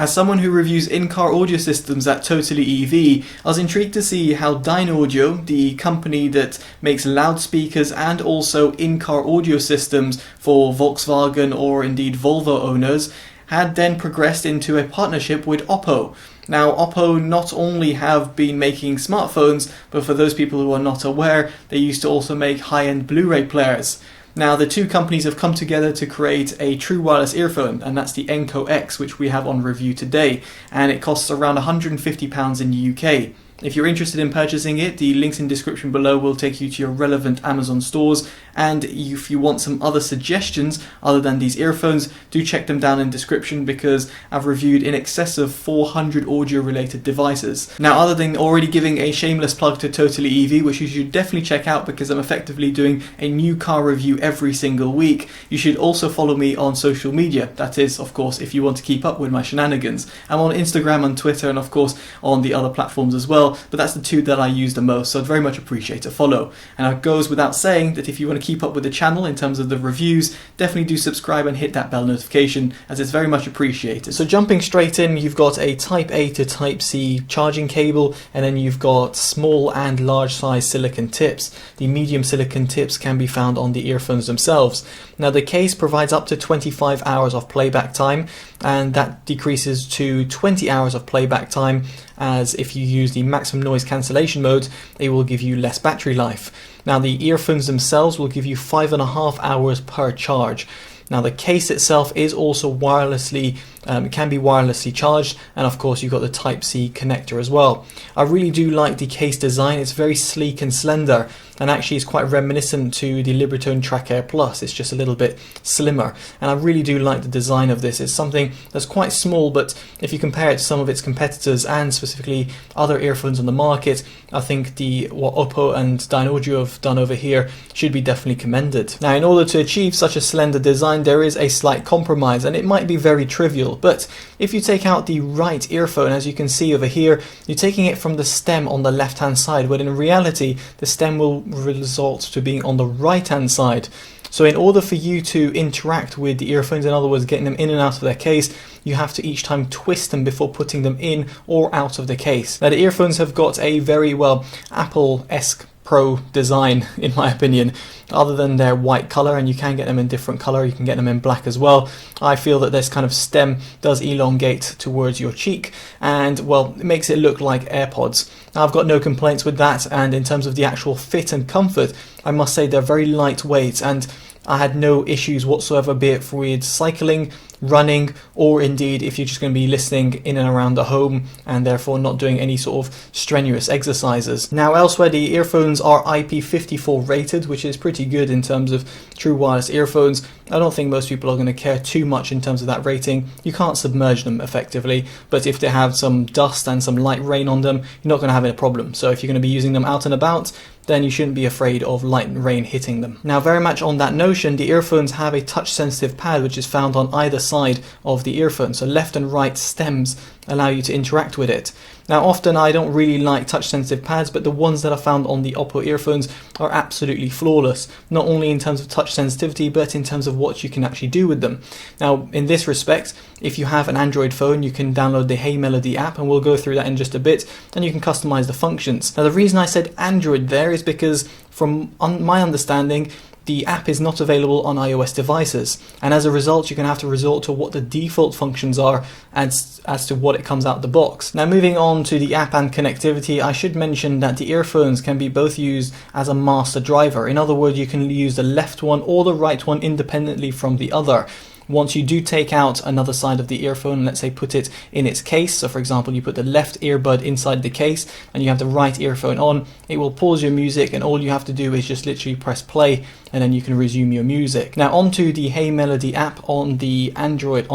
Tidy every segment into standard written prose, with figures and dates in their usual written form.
As someone who reviews in-car audio systems at Totally EV, I was intrigued to see how Dynaudio, the company that makes loudspeakers and also in-car audio systems for Volkswagen or indeed Volvo owners, had then progressed into a partnership with Oppo. Now, Oppo not only have been making smartphones, but for those people who are not aware, they used to also make high-end Blu-ray players. Now, the two companies have come together to create a true wireless earphone, and that's the Enco X, which we have on review today, and it costs around £150 in the UK. If you're interested in purchasing it, the links in the description below will take you to your relevant Amazon stores, and if you want some other suggestions other than these earphones, do check them down in the description because I've reviewed in excess of 400 audio related devices. Now, other than already giving a shameless plug to Totally EV, which you should definitely check out because I'm effectively doing a new car review every single week, you should also follow me on social media. That is, of course, if you want to keep up with my shenanigans. I'm on Instagram and Twitter and of course on the other platforms as well, but that's the two that I use the most, so I'd very much appreciate a follow. And it goes without saying that if you want to keep up with the channel in terms of the reviews, definitely do subscribe and hit that bell notification, as it's very much appreciated. So jumping straight in, you've got a Type A to Type C charging cable, and then you've got small and large size silicon tips. The medium silicon tips can be found on the earphones themselves. Now, the case provides up to 25 hours of playback time, and that decreases to 20 hours of playback time, as if you use the maximum noise cancellation mode, it will give you less battery life. Now, the earphones themselves will give you 5.5 hours per charge. Now, the case itself is also wirelessly, it can be wirelessly charged, and of course you've got the Type-C connector as well. I really do like the case design. It's very sleek and slender, and actually it's quite reminiscent to the Libratone Track Air Plus. It's just a little bit slimmer, and I really do like the design of this. It's something that's quite small, but if you compare it to some of its competitors and specifically other earphones on the market, I think what Oppo and Dynaudio have done over here should be definitely commended. Now, in order to achieve such a slender design, there is a slight compromise, and it might be very trivial, but if you take out the right earphone, as you can see over here, you're taking it from the stem on the left hand side, but in reality the stem will result to being on the right hand side. So in order for you to interact with the earphones, in other words getting them in and out of their case, you have to each time twist them before putting them in or out of the case. Now, the earphones have got a very, well, Apple-esque Pro design, in my opinion, other than their white color, and you can get them in different color, you can get them in black as well. I feel that this kind of stem does elongate towards your cheek, and well, it makes it look like AirPods. Now, I've got no complaints with that, and in terms of the actual fit and comfort, I must say they're very lightweight, and I had no issues whatsoever, be it with cycling, running, or indeed if you're just going to be listening in and around the home and therefore not doing any sort of strenuous exercises. Now, elsewhere, the earphones are IP54 rated, which is pretty good in terms of true wireless earphones. I don't think most people are going to care too much in terms of that rating. You can't submerge them effectively, but if they have some dust and some light rain on them, you're not going to have any problem. So if you're going to be using them out and about, then you shouldn't be afraid of light and rain hitting them. Now, very much on that notion, the earphones have a touch sensitive pad which is found on either side of the earphone, so left and right stems allow you to interact with it. Now, often I don't really like touch sensitive pads, but the ones that I found on the Oppo earphones are absolutely flawless, not only in terms of touch sensitivity but in terms of what you can actually do with them. Now, in this respect, if you have an Android phone, you can download the Hey Melody app, and we'll go through that in just a bit, and you can customize the functions. Now, the reason I said Android there is because from my understanding, the app is not available on iOS devices, and as a result you're going to have to resort to what the default functions are as to what it comes out the box. Now, moving on to the app and connectivity, I should mention that the earphones can be both used as a master driver. In other words, you can use the left one or the right one independently from the other. Once you do take out another side of the earphone, let's say put it in its case, so for example you put the left earbud inside the case and you have the right earphone on, it will pause your music, and all you have to do is just literally press play and then you can resume your music. Now, onto the Hey Melody app on the Android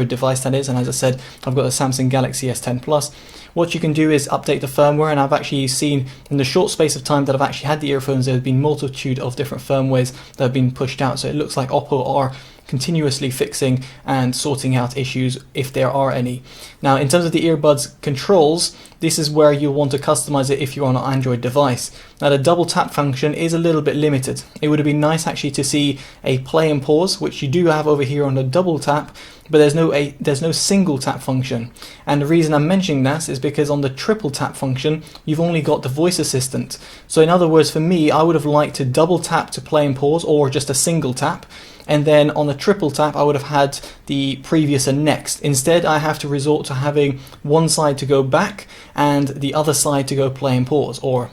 device, that is, and as I said, I've got the Samsung Galaxy S10 Plus. What you can do is update the firmware, and I've actually seen in the short space of time that I've actually had the earphones, there have been multitude of different firmwares that have been pushed out, so it looks like Oppo are continuously fixing and sorting out issues if there are any. Now, in terms of the earbuds controls, this is where you'll want to customize it if you're on an Android device. Now, the double tap function is a little bit limited. It would have been nice actually to see a play and pause, which you do have over here on the double tap, but there's no single tap function. And the reason I'm mentioning that is because on the triple tap function, you've only got the voice assistant. So in other words, for me, I would have liked to double tap to play and pause, or just a single tap. And then on the triple tap, I would have had the previous and next. Instead, I have to resort to having one side to go back and the other side to go play and pause, or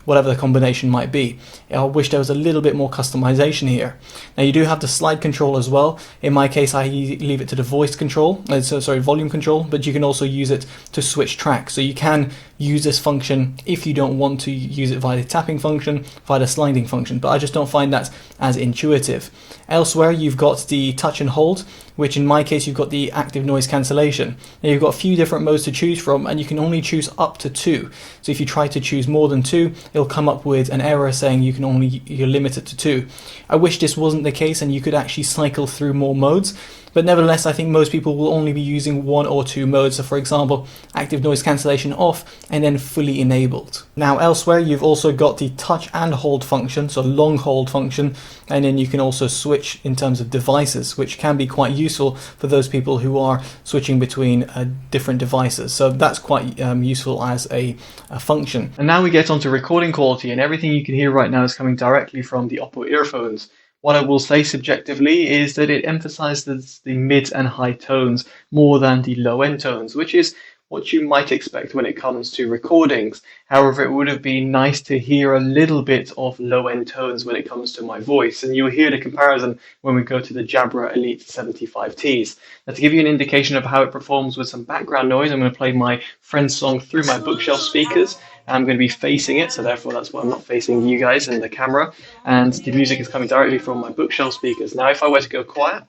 whatever the combination might be. I wish there was a little bit more customization here. Now, you do have the slide control as well. In my case, I leave it to the voice control, volume control, but you can also use it to switch tracks. So you can use this function if you don't want to use it via the tapping function, via the sliding function, but I just don't find that as intuitive. Elsewhere, you've got the touch and hold, which in my case, you've got the active noise cancellation. Now, you've got a few different modes to choose from, and you can only choose up to 2. So if you try to choose more than 2, it'll come up with an error saying you're limited to 2. I wish this wasn't the case and you could actually cycle through more modes. But nevertheless, I think most people will only be using 1 or 2 modes. So for example, active noise cancellation off and then fully enabled. Now elsewhere, you've also got the touch and hold function, so long hold function. And then you can also switch in terms of devices, which can be quite useful for those people who are switching between different devices. So that's quite useful as a function. And now we get onto recording quality, and everything you can hear right now is coming directly from the Oppo earphones. What I will say subjectively is that it emphasizes the mid and high tones more than the low end tones, which is what you might expect when it comes to recordings. However, it would have been nice to hear a little bit of low end tones when it comes to my voice, and you'll hear the comparison when we go to the Jabra Elite 75Ts. Now, to give you an indication of how it performs with some background noise, I'm going to play my friend's song through my bookshelf speakers. I'm going to be facing it, so therefore that's why I'm not facing you guys in the camera, and the music is coming directly from my bookshelf speakers. Now, if I were to go quiet,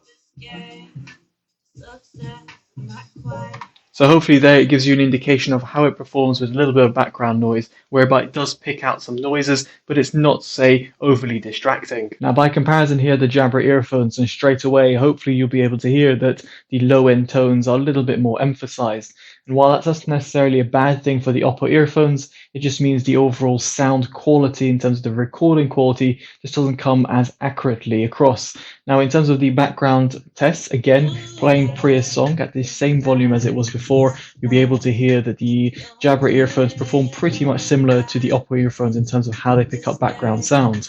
so hopefully there it gives you an indication of how it performs with a little bit of background noise, whereby it does pick out some noises, but it's not, say, overly distracting. Now, by comparison here, the Jabra earphones, and straight away, hopefully you'll be able to hear that the low-end tones are a little bit more emphasized. And while that's not necessarily a bad thing for the Oppo earphones, it just means the overall sound quality in terms of the recording quality just doesn't come as accurately across. Now, in terms of the background tests, again, playing Priya's song at the same volume as it was before, you'll be able to hear that the Jabra earphones perform pretty much similar to the Oppo earphones in terms of how they pick up background sound.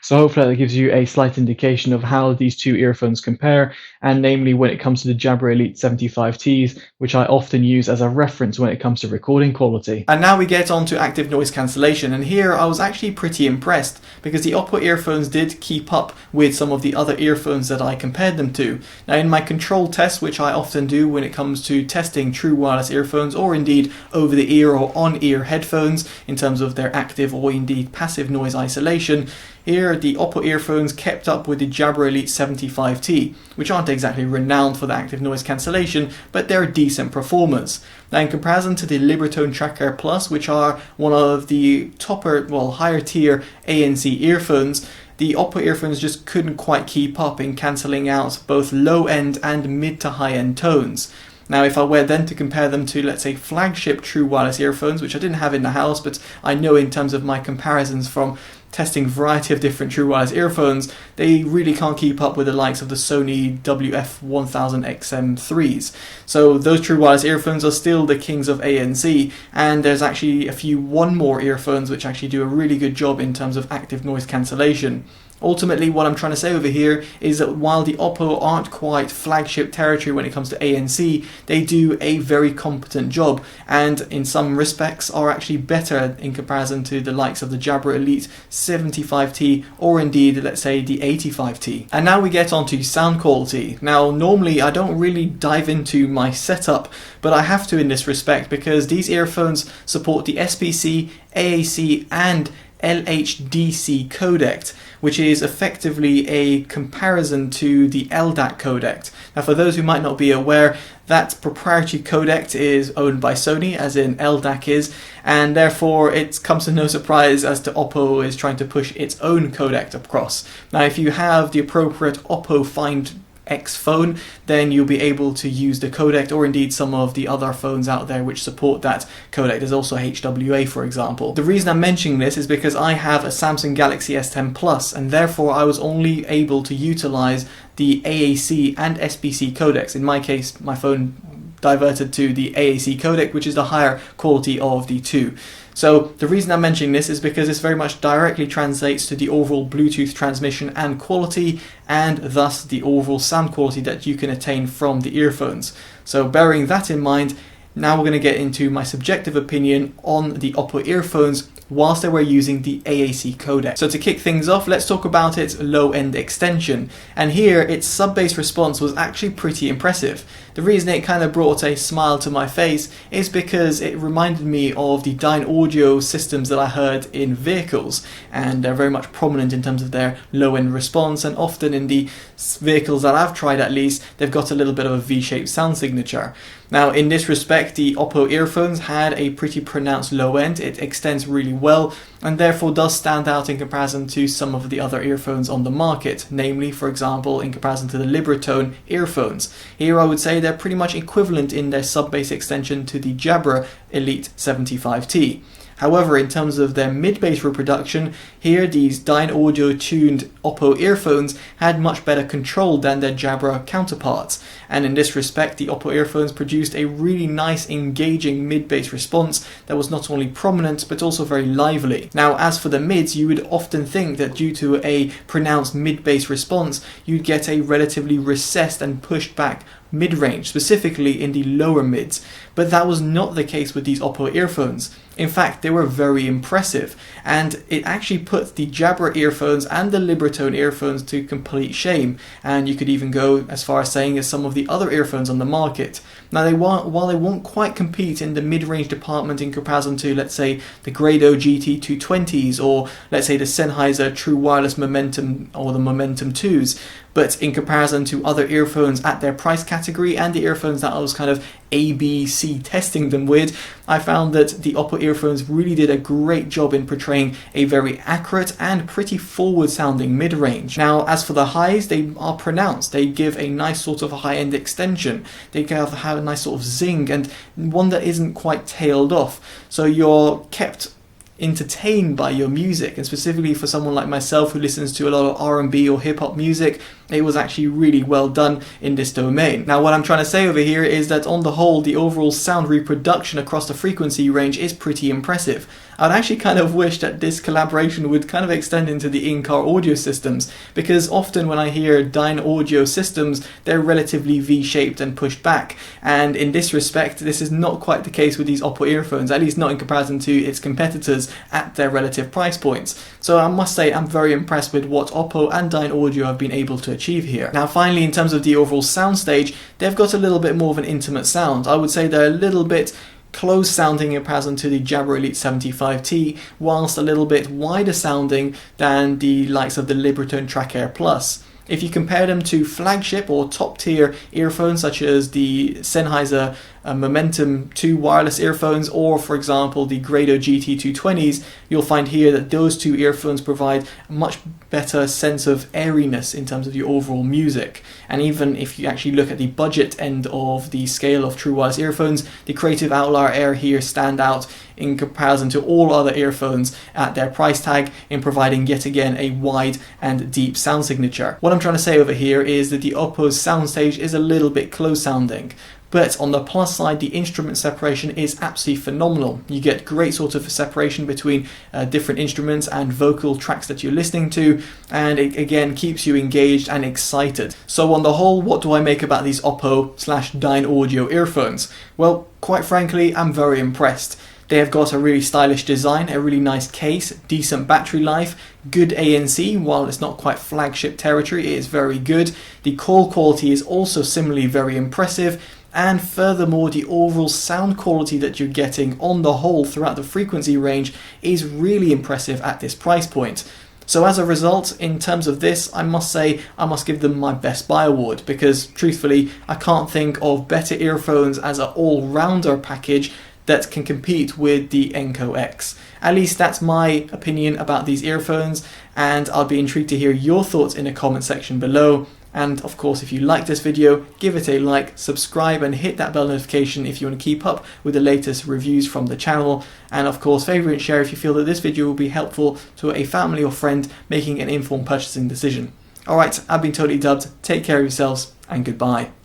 So hopefully that gives you a slight indication of how these two earphones compare, and namely when it comes to the Jabra Elite 75Ts, which I often use as a reference when it comes to recording quality. And now we get on to active noise cancellation, and here I was actually pretty impressed because the Oppo earphones did keep up with some of the other earphones that I compared them to. Now, in my control test, which I often do when it comes to testing true wireless earphones, or indeed over the ear or on ear headphones in terms of their active or indeed passive noise isolation, here the Oppo earphones kept up with the Jabra Elite 75T, which aren't exactly renowned for the active noise cancellation, but they're decent performers. Now, in comparison to the Libratone Track Air Plus, which are one of the higher tier ANC earphones, the Oppo earphones just couldn't quite keep up in cancelling out both low end and mid to high end tones. Now, if I were then to compare them to, let's say, flagship true wireless earphones, which I didn't have in the house, but I know in terms of my comparisons from testing a variety of different true wireless earphones, they really can't keep up with the likes of the Sony WF-1000XM3s. So those true wireless earphones are still the kings of ANC, and there's actually a few one more earphones which actually do a really good job in terms of active noise cancellation. Ultimately, what I'm trying to say over here is that while the Oppo aren't quite flagship territory when it comes to ANC, they do a very competent job, and in some respects are actually better in comparison to the likes of the Jabra Elite 75T or indeed, let's say, the 85T. And now we get on to sound quality. Now, normally I don't really dive into my setup, but I have to in this respect because these earphones support the SPC, AAC and LHDC codec, which is effectively a comparison to the LDAC codec. Now, for those who might not be aware, that proprietary codec is owned by Sony, as in LDAC is, and therefore it comes to no surprise as to Oppo is trying to push its own codec across. Now, if you have the appropriate Oppo Find X phone, then you'll be able to use the codec, or indeed some of the other phones out there which support that codec. There's also HWA, for example. The reason I'm mentioning this is because I have a Samsung Galaxy S10 Plus, and therefore I was only able to utilize the AAC and SBC codecs. In my case, my phone diverted to the AAC codec, which is the higher quality of the two. So the reason I'm mentioning this is because this very much directly translates to the overall Bluetooth transmission and quality, and thus the overall sound quality that you can attain from the earphones. So bearing that in mind, now we're going to get into my subjective opinion on the Oppo earphones whilst they were using the AAC codec. So to kick things off, let's talk about its low-end extension. And here, its sub-bass response was actually pretty impressive. The reason it kind of brought a smile to my face is because it reminded me of the Dynaudio systems that I heard in vehicles, and they're very much prominent in terms of their low-end response, and often in the vehicles that I've tried at least, they've got a little bit of a V-shaped sound signature. Now, in this respect, the Oppo earphones had a pretty pronounced low end. It extends really well, and therefore does stand out in comparison to some of the other earphones on the market, namely, for example, in comparison to the Libratone earphones. Here I would say they're pretty much equivalent in their sub-bass extension to the Jabra Elite 75T. However, in terms of their mid-bass reproduction, here these Dynaudio tuned Oppo earphones had much better control than their Jabra counterparts, and in this respect the Oppo earphones produced a really nice engaging mid-bass response that was not only prominent but also very lively. Now, as for the mids, you would often think that due to a pronounced mid-bass response you'd get a relatively recessed and pushed back mid-range, specifically in the lower mids, but that was not the case with these Oppo earphones. In fact, they were very impressive, and it actually put the Jabra earphones and the Libratone earphones to complete shame, and you could even go as far as saying as some of the other earphones on the market. Now, while they won't quite compete in the mid-range department in comparison to, let's say, the Grado GT220s, or let's say the Sennheiser True Wireless Momentum or the Momentum 2s, but in comparison to other earphones at their price category and the earphones that I was kind of ABC testing them with, I found that the Oppo earphones really did a great job in portraying a very accurate and pretty forward sounding mid-range. Now, as for the highs, they are pronounced. They give a nice sort of high-end extension. They have a nice sort of zing, and one that isn't quite tailed off. So you're kept entertained by your music, and specifically for someone like myself who listens to a lot of R&B or hip-hop music, it was actually really well done in this domain. Now, what I'm trying to say over here is that on the whole, the overall sound reproduction across the frequency range is pretty impressive. I'd actually kind of wish that this collaboration would kind of extend into the in-car audio systems, because often when I hear Dynaudio systems, they're relatively V-shaped and pushed back, and in this respect, this is not quite the case with these Oppo earphones, at least not in comparison to its competitors at their relative price points. So I must say I'm very impressed with what Oppo and Dynaudio have been able to achieve here. Now, finally, in terms of the overall soundstage, they've got a little bit more of an intimate sound. I would say they're a little bit close sounding in comparison to the Jabra Elite 75T, whilst a little bit wider sounding than the likes of the Libratone Track Air Plus. If you compare them to flagship or top tier earphones such as the Sennheiser Momentum 2 wireless earphones, or for example the Grado GT220s, you'll find here that those two earphones provide a much better sense of airiness in terms of your overall music. And even if you actually look at the budget end of the scale of true wireless earphones, the Creative Outlier Air here stand out in comparison to all other earphones at their price tag in providing yet again a wide and deep sound signature. What I'm trying to say over here is that the Oppo's soundstage is a little bit close sounding. But on the plus side, the instrument separation is absolutely phenomenal. You get great sort of separation between different instruments and vocal tracks that you're listening to, and it again keeps you engaged and excited. So on the whole, what do I make about these Oppo/Dynaudio earphones? Well, quite frankly, I'm very impressed. They have got a really stylish design, a really nice case, decent battery life, good ANC. While it's not quite flagship territory, it is very good. The call quality is also similarly very impressive. and furthermore the overall sound quality that you're getting on the whole throughout the frequency range is really impressive at this price point. So as a result, in terms of this, I must say I must give them my Best Buy award, because truthfully I can't think of better earphones as an all-rounder package that can compete with the Enco X. At least that's my opinion about these earphones, and I'll be intrigued to hear your thoughts in the comment section below. And of course, if you like this video, give it a like, subscribe and hit that bell notification if you want to keep up with the latest reviews from the channel. And of course, favourite and share if you feel that this video will be helpful to a family or friend making an informed purchasing decision. Alright, I've been Totally Dubbed, take care of yourselves and goodbye.